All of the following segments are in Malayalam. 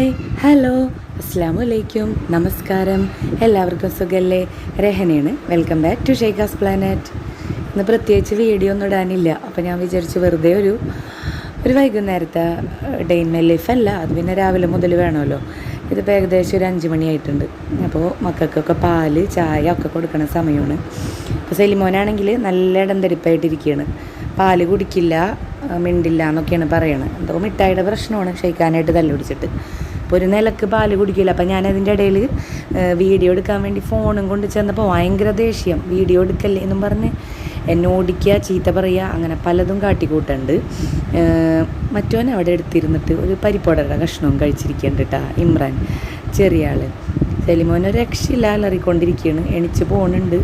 ഹായ് ഹലോ അസ്സലാമലൈക്കും നമസ്കാരം. എല്ലാവർക്കും സുഖല്ലേ? രഹനയാണ്. Welcome back to Shaikha's planet. ഇന്ന് പ്രത്യേകിച്ച് വീഡിയോ ഒന്നും ഇടാനില്ല. അപ്പോൾ ഞാൻ വിചാരിച്ചു വെറുതെ ഒരു വൈകുന്നേരത്തെ ഡേ ഇൻ മൈ ലൈഫ് അല്ല, അത് പിന്നെ രാവിലെ മുതൽ വേണമല്ലോ. ഇതിപ്പോൾ ഏകദേശം ഒരു 5 മണിയായിട്ടുണ്ട്. അപ്പോൾ മക്കൾക്കൊക്കെ പാല് ചായ ഒക്കെ കൊടുക്കണ സമയമാണ്. അപ്പോൾ സെലിമോനാണെങ്കിൽ നല്ല ഇടംതരിപ്പായിട്ടിരിക്കുകയാണ്. പാല് കുടിക്കില്ല, മിണ്ടില്ല എന്നൊക്കെയാണ് പറയണത്. എന്തോ മിഠായിയുടെ പ്രശ്നമാണ്, ഷെയ്ക്കാനായിട്ട് തല്ലുപിടിച്ചിട്ട്. അപ്പോൾ ഒരു നിലക്ക് പാല് കുടിക്കില്ല. അപ്പോൾ ഞാനതിൻ്റെ ഇടയിൽ വീഡിയോ എടുക്കാൻ വേണ്ടി ഫോണും കൊണ്ട് ചെന്നപ്പോൾ ഭയങ്കര ദേഷ്യം. വീഡിയോ എടുക്കല്ലേ എന്നും പറഞ്ഞ് എന്നോടിക്കുക, ചീത്ത പറയുക, അങ്ങനെ പലതും കാട്ടിക്കൂട്ടുണ്ട്. മറ്റവൻ അവിടെ എടുത്തിരുന്നിട്ട് ഒരു പരിപ്പോടയുടെ കഷ്ണവും കഴിച്ചിരിക്കുന്നുണ്ട് കേട്ടോ. ഇമ്രാൻ ചെറിയ ആൾ. സെലിമോനൊരു രക്ഷയില്ല, അലറിക്കൊണ്ടിരിക്കുകയാണ്. എണിച്ച് പോകുന്നുണ്ട്,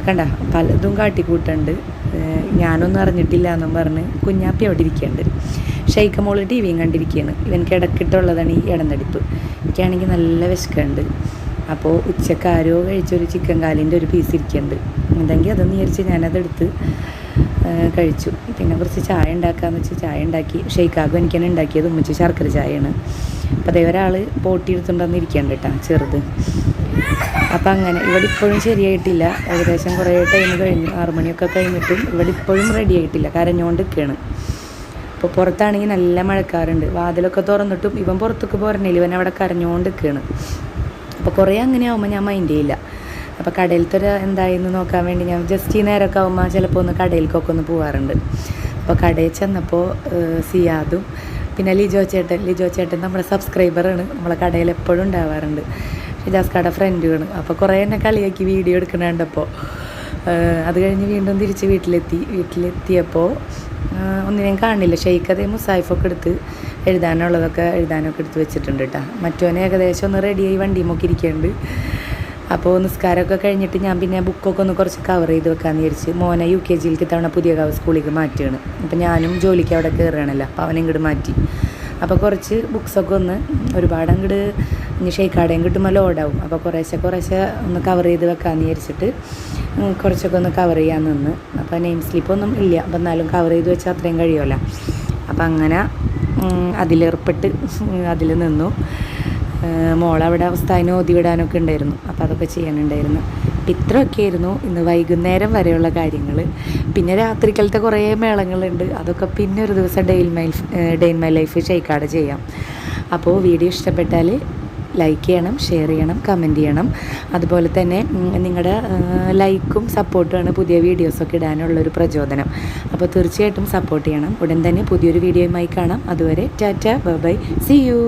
കണ്ട പലതും കാട്ടിക്കൂട്ടുണ്ട്. ഞാനൊന്നും അറിഞ്ഞിട്ടില്ല എന്നും പറഞ്ഞ് കുഞ്ഞാപ്പി അവിടെ ഇരിക്കുന്നുണ്ട്. ഷെയ്ഖ മോള് ടി വിയും കണ്ടിരിക്കുകയാണ്. ഇവനക്ക് ഇടക്കിട്ടുള്ളതാണ് ഈ ഇടന്തടിപ്പ്. എനിക്കാണെങ്കിൽ നല്ല വിശക്കുണ്ട്. അപ്പോൾ ഉച്ചക്കാരോ കഴിച്ചൊരു ചിക്കൻ കാലിൻ്റെ ഒരു പീസ് ഇരിക്കുന്നുണ്ട്. എന്തെങ്കിൽ അതെന്ന് വിചാരിച്ച് ഞാനതെടുത്ത് കഴിച്ചു. പിന്നെ കുറച്ച് ചായ ഉണ്ടാക്കാമെന്ന് വെച്ച് ചായ ഉണ്ടാക്കി. ഷെയ്ഖാക്കും എനിക്കാണ് ഉണ്ടാക്കിയത്. ഉമ്മച്ച് ശർക്കര ചായയാണ്. അപ്പോൾ അതേ ഒരാൾ പോട്ടി എടുത്തുകൊണ്ടെന്ന് ഇരിക്കുന്നുണ്ട് കേട്ടോ, ചെറുത്. അപ്പം അങ്ങനെ ഇവിടെ ഇപ്പോഴും ശരിയായിട്ടില്ല. ഏകദേശം കുറേ ടൈം കഴിഞ്ഞു, 6 മണിയൊക്കെ കഴിഞ്ഞിട്ടും ഇവിടെ ഇപ്പോഴും റെഡി ആയിട്ടില്ല. കരഞ്ഞുകൊണ്ട് നിൽക്കുകയാണ്. അപ്പോൾ പുറത്താണെങ്കിൽ നല്ല മഴക്കാറുണ്ട്. വാതിലൊക്കെ തുറന്നിട്ടും ഇവൻ പുറത്തേക്ക് പോരണില്ല, ഇവൻ അവിടെ കരഞ്ഞുകൊണ്ട് നിൽക്കുകയാണ്. അപ്പോൾ കുറേ അങ്ങനെ ആകുമ്പോൾ ഞാൻ മൈൻഡ് ചെയ്യില്ല. അപ്പോൾ കടയിലത്തെ എന്തായെന്ന് നോക്കാൻ വേണ്ടി ഞാൻ ജസ്റ്റ് ഈ നേരമൊക്കെ ആകുമ്പോൾ ചിലപ്പോൾ ഒന്ന് കടയിലേക്കൊക്കെ ഒന്ന് പോകാറുണ്ട്. അപ്പോൾ കടയിൽ ചെന്നപ്പോൾ സിയാദും പിന്നെ ലിജോ ചേട്ടൻ നമ്മുടെ സബ്സ്ക്രൈബറാണ്. നമ്മളെ കടയിൽ എപ്പോഴും ഉണ്ടാവാറുണ്ട്. ഷിജാസ് കട ഫ്രണ്ടുമാണ്. അപ്പോൾ കുറേ എന്നെ കളിയാക്കി വീഡിയോ എടുക്കണുണ്ടപ്പോൾ. അത് കഴിഞ്ഞ് വീണ്ടും തിരിച്ച് വീട്ടിലെത്തിയപ്പോൾ ഒന്നിനെയും കാണില്ല. ഷെയ്ഖ് മുസായിഫൊക്കെ എടുത്ത് എഴുതാനൊക്കെ എടുത്ത് വെച്ചിട്ടുണ്ട് കേട്ടോ. മറ്റോനെ ഏകദേശം ഒന്ന് റെഡിയായി വണ്ടിയുമൊക്കെ ഇരിക്കുന്നുണ്ട്. അപ്പോൾ നിസ്കാരമൊക്കെ കഴിഞ്ഞിട്ട് ഞാൻ പിന്നെ ബുക്കൊക്കെ ഒന്ന് കുറച്ച് കവർ ചെയ്ത് വെക്കാമെന്ന് വിചാരിച്ച്. മോനെ UKGയിലേക്ക് തവണ പുതിയ സ്കൂളിലേക്ക് മാറ്റുകയാണ്. അപ്പോൾ ഞാനും ജോലിക്ക് അവിടെ കയറുകയാണല്ലോ, അപ്പോൾ അവനെ ഇങ്ങോട്ട് മാറ്റി. അപ്പോൾ കുറച്ച് ബുക്സൊക്കെ ഒന്ന് ഒരുപാട് അങ്ങോട്ട് ഇനി ഷെയ്ക്കാടേയും കിട്ടുമ്പോൾ ലോഡാവും. അപ്പോൾ കുറേശ്ശെ ഒന്ന് കവർ ചെയ്ത് വെക്കാമെന്ന് വിചാരിച്ചിട്ട് കുറച്ചൊക്കെ ഒന്ന് കവർ ചെയ്യാൻ നിന്ന്. അപ്പോൾ നെയിം സ്ലിപ്പൊന്നും ഇല്ല, അപ്പോൾ എന്നാലും കവർ ചെയ്ത് വെച്ചാൽ അത്രയും കഴിയുമല്ലോ. അപ്പോൾ അങ്ങനെ അതിലേർപ്പെട്ട് അതിൽ നിന്നു. മോളവിടെ അവസ്ഥയിന് ഓതി വിടാനൊക്കെ ഉണ്ടായിരുന്നു. അപ്പോൾ അതൊക്കെ ചെയ്യാനുണ്ടായിരുന്നു. അപ്പം ഇത്രയൊക്കെ ആയിരുന്നു ഇന്ന് വൈകുന്നേരം വരെയുള്ള കാര്യങ്ങൾ. പിന്നെ രാത്രിക്കാലത്തെ കുറേ മേളങ്ങളുണ്ട്. അതൊക്കെ പിന്നെ ഒരു ദിവസം ഡേ ഇൻ മൈ ലൈഫ് ഷെയ്ക്കാട് ചെയ്യാം. അപ്പോൾ വീഡിയോ ഇഷ്ടപ്പെട്ടാൽ ലൈക്ക് ചെയ്യണം, ഷെയർ ചെയ്യണം, കമൻറ്റ് ചെയ്യണം. അതുപോലെ തന്നെ നിങ്ങളുടെ ലൈക്കും സപ്പോർട്ടുമാണ് പുതിയ വീഡിയോസൊക്കെ ഇടാനുള്ളൊരു പ്രചോദനം. അപ്പോൾ തീർച്ചയായിട്ടും സപ്പോർട്ട് ചെയ്യണം. ഉടൻ തന്നെ പുതിയൊരു വീഡിയോയുമായി കാണാം. അതുവരെ ta-ta, bye bye, see U.